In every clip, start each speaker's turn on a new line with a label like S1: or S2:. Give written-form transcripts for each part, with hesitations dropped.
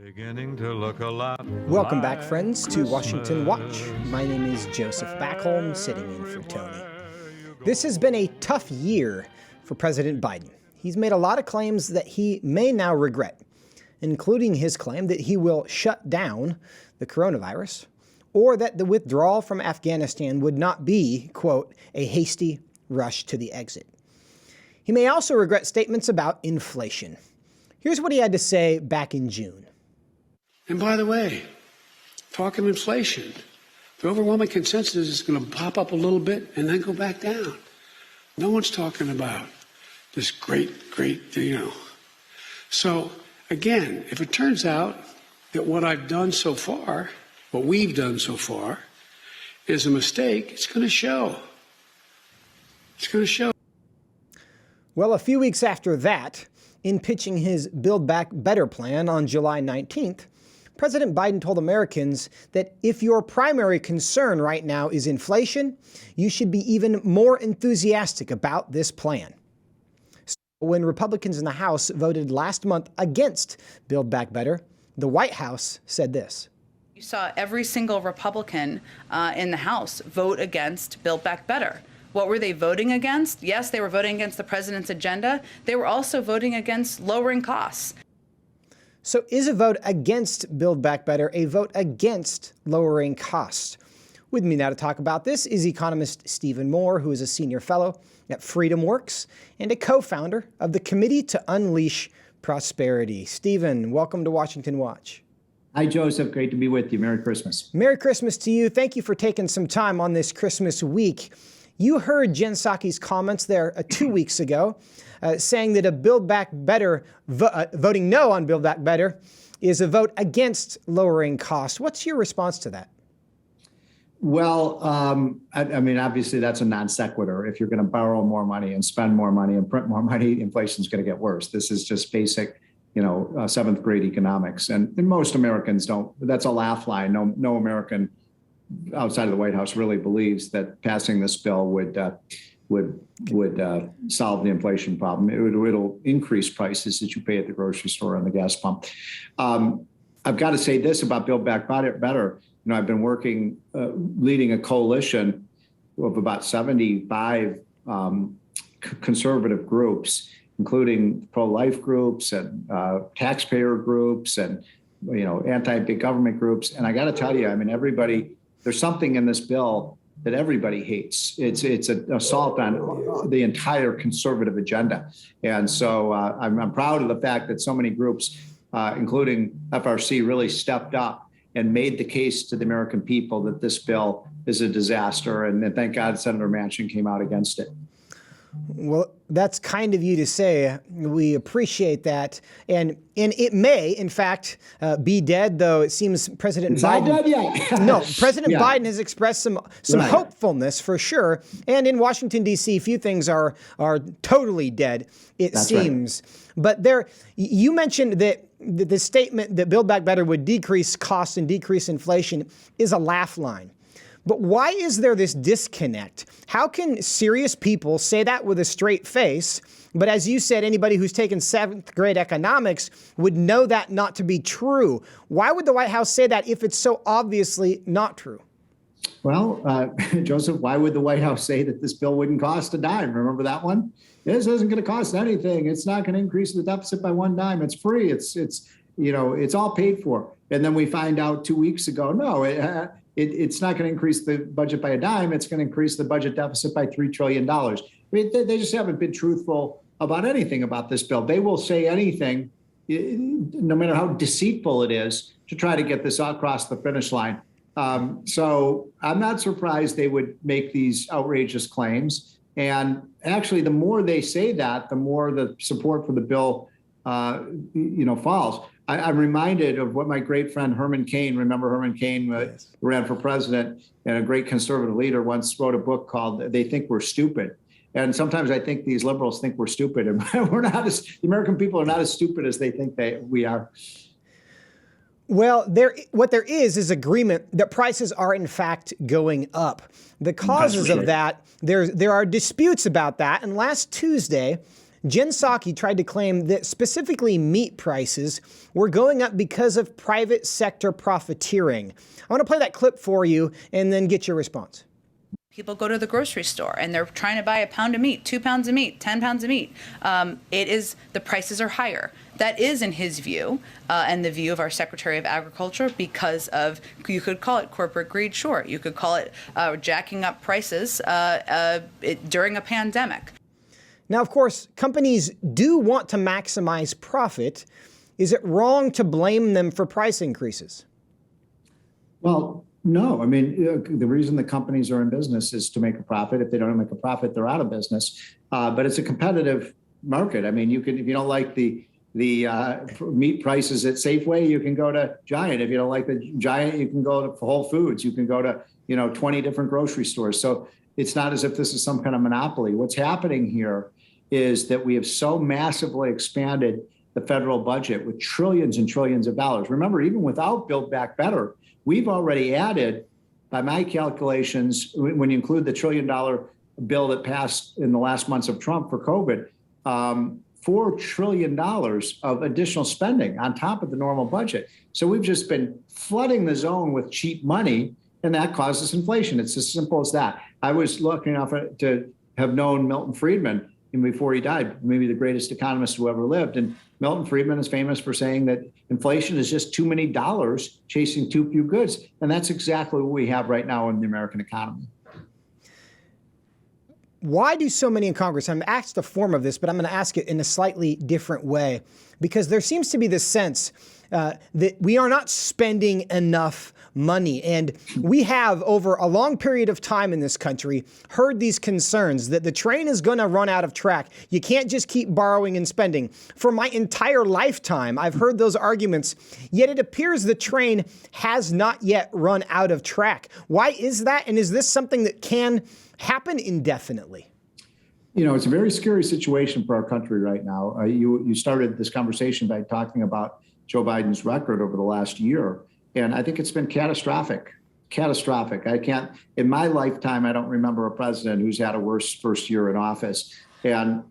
S1: Beginning to look a lot.
S2: Welcome back, friends, to Washington Watch. My name is Joseph Backholm, sitting in for Tony. This has been a tough year for President Biden. He's made a lot of claims that he may now regret, including his claim that he will shut down the coronavirus, or that the withdrawal from Afghanistan would not be, quote, a hasty rush to the exit. He may also regret statements about inflation. Here's what he had to say back in June.
S3: And by the way, talking inflation, the overwhelming consensus is going to pop up a little bit and then go back down. No one's talking about this great, So again, if it turns out that what I've done so far, what we've done so far, is a mistake, it's going to show. It's going to show.
S2: Well, a few weeks after that, in pitching his Build Back Better plan on July 19th, President Biden told Americans that if your primary concern right now is inflation, you should be even more enthusiastic about this plan. So when Republicans in the House voted last month against Build Back Better, the White House said this.
S4: You saw every single Republican in the House vote against Build Back Better. What were they voting against? Yes, they were voting against the president's agenda. They were also voting against lowering costs.
S2: So is a vote against Build Back Better a vote against lowering costs? With me now to talk about this is economist Stephen Moore, who is a senior fellow at FreedomWorks and a co-founder of the Committee to Unleash Prosperity. Stephen, welcome to Washington Watch.
S5: Hi, Joseph. Great to be with you. Merry Christmas.
S2: Merry Christmas to you. Thank you for taking some time on this Christmas week. You heard Jen Psaki's comments there 2 weeks ago, saying that a Build Back Better, voting no on Build Back Better is a vote against lowering costs. What's your response to that?
S5: Well, I mean, obviously that's a non sequitur. If you're going to borrow more money and spend more money and print more money, inflation is going to get worse. This is just basic, seventh grade economics. And most Americans don't. That's a laugh line. No American outside of the White House really believes that passing this bill would solve the inflation problem. It'll increase prices that you pay at the grocery store and the gas pump. I've got to say this about Build Back Better. I've been working, leading a coalition of about 75 conservative groups, including pro-life groups and taxpayer groups and anti-big government groups. And I got to tell you, I mean, there's something in this bill that everybody hates. It's an assault on the entire conservative agenda. And so I'm proud of the fact that so many groups, including FRC, really stepped up and made the case to the American people that this bill is a disaster. And thank God Senator Manchin came out against it.
S2: Well, that's kind of you to say. We appreciate that. And it may, in fact, be dead, though it seems President Biden...
S5: Not dead yet.
S2: No, President Biden has expressed some hopefulness for sure. And in Washington, D.C., few things are totally dead, it seems. Right. But you mentioned that the statement that Build Back Better would decrease costs and decrease inflation is a laugh line. But why is there this disconnect? How can serious people say that with a straight face? But as you said, anybody who's taken seventh grade economics would know that not to be true. Why would the White House say that if it's so obviously not true?
S5: Well, Joseph, why would the White House say that this bill wouldn't cost a dime? Remember that one? This isn't going to cost anything. It's not going to increase the deficit by one dime. It's free. It's all paid for. And then we find out 2 weeks ago, no, it's not going to increase the budget by a dime. It's going to increase the budget deficit by $3 trillion. I mean, they just haven't been truthful about anything about this bill. They will say anything, no matter how deceitful it is, to try to get this across the finish line. So I'm not surprised they would make these outrageous claims. And actually, the more they say that, the more the support for the bill, falls. I'm reminded of what my great friend Herman Cain, remember Herman Cain, yes, ran for president, and a great conservative leader, once wrote a book called They Think We're Stupid. And sometimes I think these liberals think we're stupid, and the American people are not as stupid as they think we are.
S2: Well, what there is agreement that prices are in fact going up. The causes of that, there are disputes about that. And last Tuesday, Jen Psaki tried to claim that specifically meat prices were going up because of private sector profiteering. I want to play that clip for you and then get your response.
S4: People go to the grocery store and they're trying to buy a pound of meat, 2 pounds of meat, 10 pounds of meat. The prices are higher. That is, in his view, and the view of our Secretary of Agriculture, because of, you could call it corporate greed, sure. You could call it jacking up prices during a pandemic.
S2: Now, of course, companies do want to maximize profit. Is it wrong to blame them for price increases?
S5: Well, no. I mean, the reason the companies are in business is to make a profit. If they don't make a profit, they're out of business. But it's a competitive market. I mean, if you don't like the meat prices at Safeway, you can go to Giant. If you don't like the Giant, you can go to Whole Foods. You can go to 20 different grocery stores. So it's not as if this is some kind of monopoly. What's happening here is that we have so massively expanded the federal budget with trillions and trillions of dollars. Remember, even without Build Back Better, we've already added, by my calculations, when you include the $1 trillion bill that passed in the last months of Trump for COVID, $4 trillion of additional spending on top of the normal budget. So we've just been flooding the zone with cheap money, and that causes inflation. It's as simple as that. I was lucky enough to have known Milton Friedman before he died, maybe the greatest economist who ever lived. And Milton Friedman is famous for saying that inflation is just too many dollars chasing too few goods. And that's exactly what we have right now in the American economy.
S2: Why do so many in Congress? I'm asked the form of this, but I'm going to ask it in a slightly different way, because there seems to be this sense that we are not spending enough money. And we have, over a long period of time in this country, heard these concerns that the train is going to run out of track. You can't just keep borrowing and spending. For my entire lifetime, I've heard those arguments, yet it appears the train has not yet run out of track. Why is that? And is this something that can happen indefinitely?
S5: It's a very scary situation for our country right now. You started this conversation by talking about Joe Biden's record over the last year. And I think it's been catastrophic. In my lifetime, I don't remember a president who's had a worse first year in office. And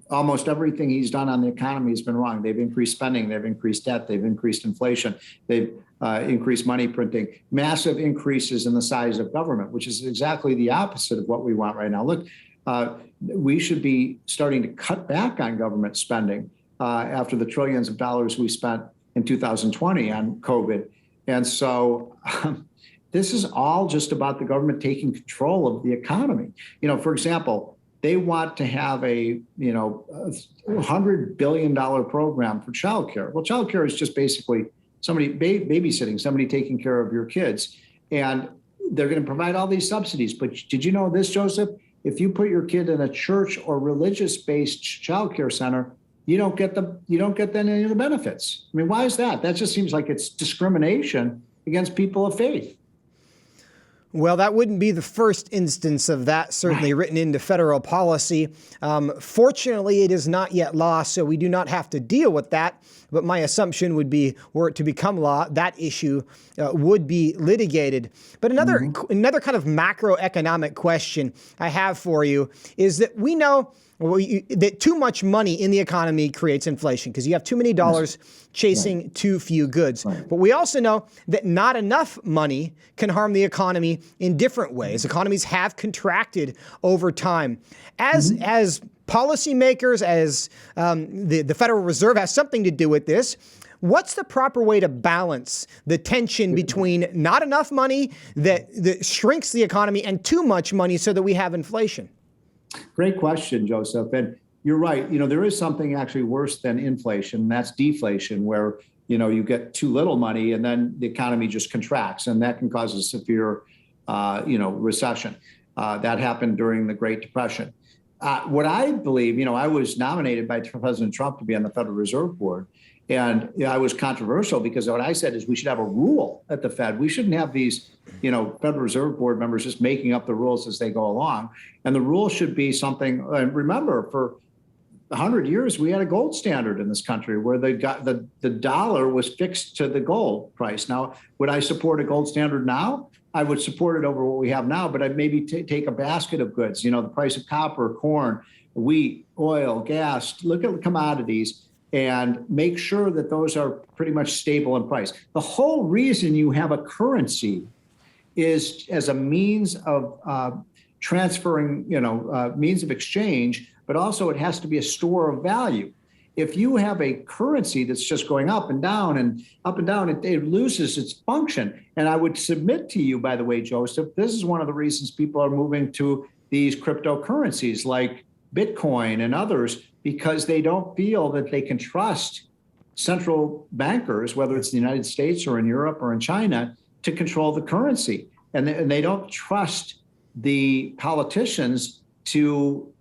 S5: almost everything he's done on the economy has been wrong. They've increased spending, they've increased debt, they've increased inflation, they've increased money printing, massive increases in the size of government, which is exactly the opposite of what we want right now. Look, we should be starting to cut back on government spending after the trillions of dollars we spent in 2020 on COVID. And so this is all just about the government taking control of the economy. For example, they want to have a $100 billion program for childcare. Well, childcare is just basically somebody babysitting, somebody taking care of your kids. And they're going to provide all these subsidies. But did you know this, Joseph? If you put your kid in a church or religious-based childcare center, you don't get any of the benefits. I mean, why is that? That just seems like it's discrimination against people of faith.
S2: Well, that wouldn't be the first instance of that, certainly written into federal policy. Fortunately, it is not yet law, so we do not have to deal with that. But my assumption would be, were it to become law, that issue would be litigated. But another kind of macroeconomic question I have for you is that we know that too much money in the economy creates inflation because you have too many dollars chasing too few goods. But we also know that not enough money can harm the economy in different ways. Economies have contracted over time. As policymakers, as the Federal Reserve has something to do with this, what's the proper way to balance the tension between not enough money that shrinks the economy and too much money so that we have inflation?
S5: Great question, Joseph. And you're right. There is something actually worse than inflation. And that's deflation, where, you get too little money and then the economy just contracts. And that can cause a severe, recession. That happened during the Great Depression. What I believe, I was nominated by President Trump to be on the Federal Reserve Board. And I was controversial because what I said is we should have a rule at the Fed. We shouldn't have these, Federal Reserve Board members just making up the rules as they go along. And the rule should be something, and remember, for 100 years, we had a gold standard in this country where the dollar was fixed to the gold price. Now, would I support a gold standard now? I would support it over what we have now, but I'd maybe take a basket of goods, the price of copper, corn, wheat, oil, gas, look at the commodities and make sure that those are pretty much stable in price. The whole reason you have a currency is as a means of transferring, means of exchange, but also it has to be a store of value. If you have a currency that's just going up and down, it loses its function. And I would submit to you, by the way, Joseph, this is one of the reasons people are moving to these cryptocurrencies like Bitcoin and others, because they don't feel that they can trust central bankers, whether it's the United States or in Europe or in China, to control the currency. And they don't trust the politicians to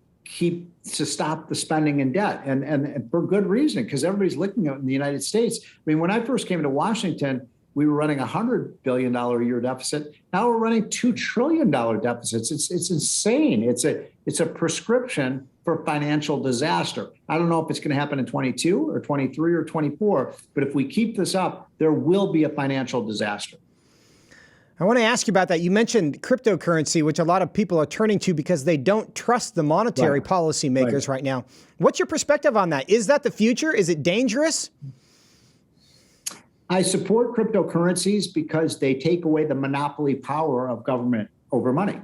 S5: stop the spending and debt, and for good reason, because everybody's looking at it in the United States. I mean, when I first came to Washington, we were running $100 billion a year deficit. Now we're running $2 trillion deficits. It's insane. It's a prescription for financial disaster. I don't know if it's going to happen in 22 or 23 or 24, but if we keep this up, there will be a financial disaster.
S2: I want to ask you about that. You mentioned cryptocurrency, which a lot of people are turning to because they don't trust the monetary policy makers right now. What's your perspective on that? Is that the future? Is it dangerous?
S5: I support cryptocurrencies because they take away the monopoly power of government over money.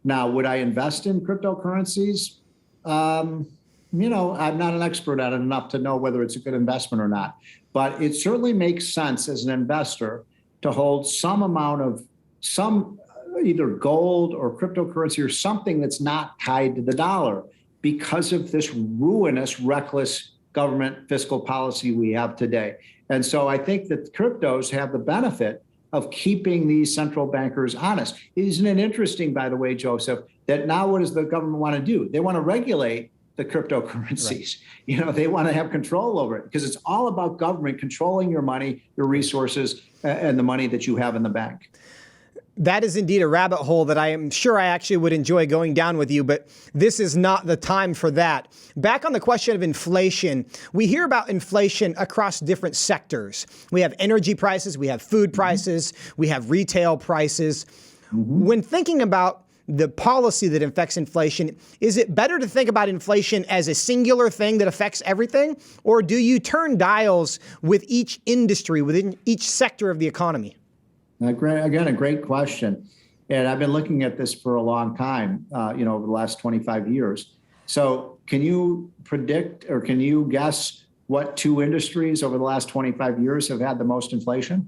S5: Now, would I invest in cryptocurrencies? I'm not an expert at it enough to know whether it's a good investment or not, but it certainly makes sense as an investor to hold some amount of either gold or cryptocurrency or something that's not tied to the dollar because of this ruinous, reckless government fiscal policy we have today. And so I think that cryptos have the benefit of keeping these central bankers honest. Isn't it interesting, by the way, Joseph, that now what does the government want to do? They want to regulate the cryptocurrencies. Right. They want to have control over it because it's all about government controlling your money, your resources, and the money that you have in the bank.
S2: That is indeed a rabbit hole that I am sure I actually would enjoy going down with you, but this is not the time for that. Back on the question of inflation, we hear about inflation across different sectors. We have energy prices, we have food prices, we have retail prices. When thinking about the policy that affects inflation, is it better to think about inflation as a singular thing that affects everything? Or do you turn dials with each industry, within each sector of the economy?
S5: Again, a great question. And I've been looking at this for a long time, over the last 25 years. So can you predict or can you guess what two industries over the last 25 years have had the most inflation?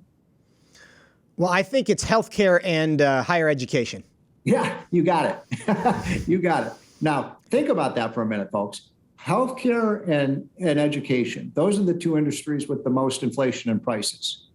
S2: Well, I think it's healthcare and higher education.
S5: Yeah, you got it. You got it. Now, think about that for a minute, folks. Healthcare and education, those are the two industries with the most inflation in prices.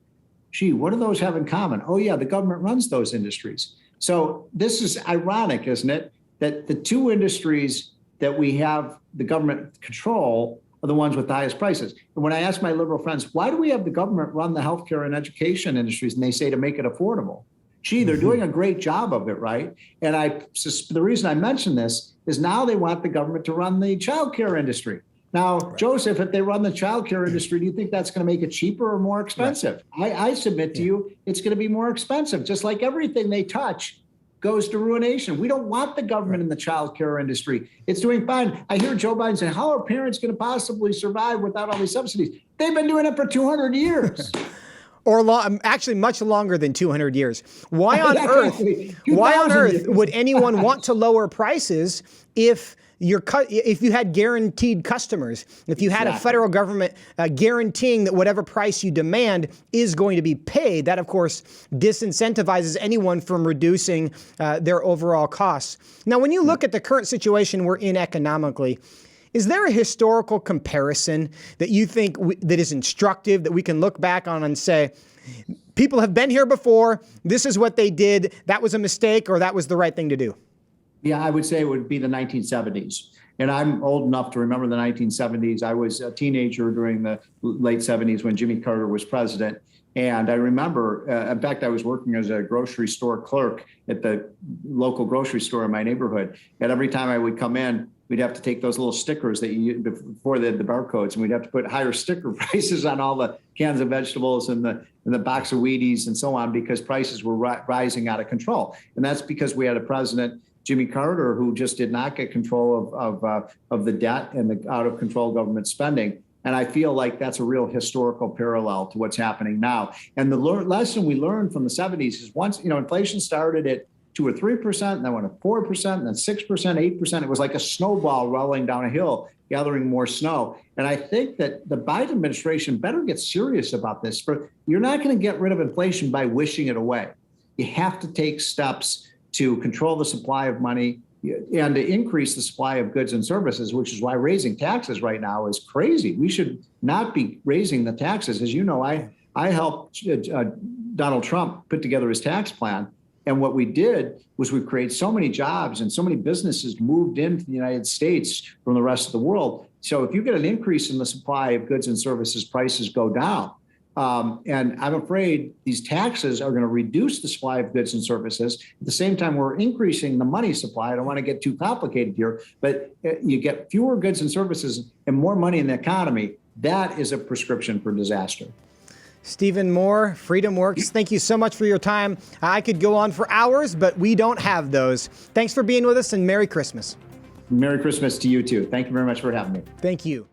S5: Gee, what do those have in common? Oh, yeah, the government runs those industries. So this is ironic, isn't it? That the two industries that we have the government control are the ones with the highest prices. And when I ask my liberal friends, why do we have the government run the healthcare and education industries? And they say to make it affordable. Gee, they're doing a great job of it, right? And the reason I mention this is now they want the government to run the childcare industry. Now, right. Joseph, if they run the childcare industry, do you think that's going to make it cheaper or more expensive? Right. I submit to you, it's going to be more expensive. Just like everything they touch goes to ruination. We don't want the government in the childcare industry. It's doing fine. I hear Joe Biden say, how are parents going to possibly survive without all these subsidies? They've been doing it for 200 years.
S2: Or actually much longer than 200 years. Why on earth would anyone want to lower prices if you had guaranteed customers, if you had a federal government guaranteeing that whatever price you demand is going to be paid? That, of course, disincentivizes anyone from reducing their overall costs. Now, when you look at the current situation we're in economically, is there a historical comparison that you think that is instructive, that we can look back on and say, people have been here before, this is what they did, that was a mistake, or that was the right thing to do?
S5: Yeah, I would say it would be the 1970s. And I'm old enough to remember the 1970s. I was a teenager during the late 70s when Jimmy Carter was president. And I remember, in fact, I was working as a grocery store clerk at the local grocery store in my neighborhood. And every time I would come in, we'd have to take those little stickers that you before they had the barcodes, and we'd have to put higher sticker prices on all the cans of vegetables and the box of Wheaties and so on, because prices were rising out of control. And that's because we had a president Jimmy Carter, who just did not get control of the debt and the out of control government spending. And I feel like that's a real historical parallel to what's happening now. And the lesson we learned from the 70s is once, inflation started at 2 or 3%, and then went to 4%, and then 6%, 8%. It was like a snowball rolling down a hill, gathering more snow. And I think that the Biden administration better get serious about this. You're not going to get rid of inflation by wishing it away. You have to take steps to control the supply of money and to increase the supply of goods and services, which is why raising taxes right now is crazy. We should not be raising the taxes. As you know, I helped Donald Trump put together his tax plan. And what we did was we created so many jobs and so many businesses moved into the United States from the rest of the world. So if you get an increase in the supply of goods and services, prices go down. And I'm afraid these taxes are going to reduce the supply of goods and services. At the same time, we're increasing the money supply. I don't want to get too complicated here, but you get fewer goods and services and more money in the economy. That is a prescription for disaster.
S2: Stephen Moore, FreedomWorks, thank you so much for your time. I could go on for hours, but we don't have those. Thanks for being with us, and Merry Christmas.
S5: Merry Christmas to you too. Thank you very much for having me.
S2: Thank you.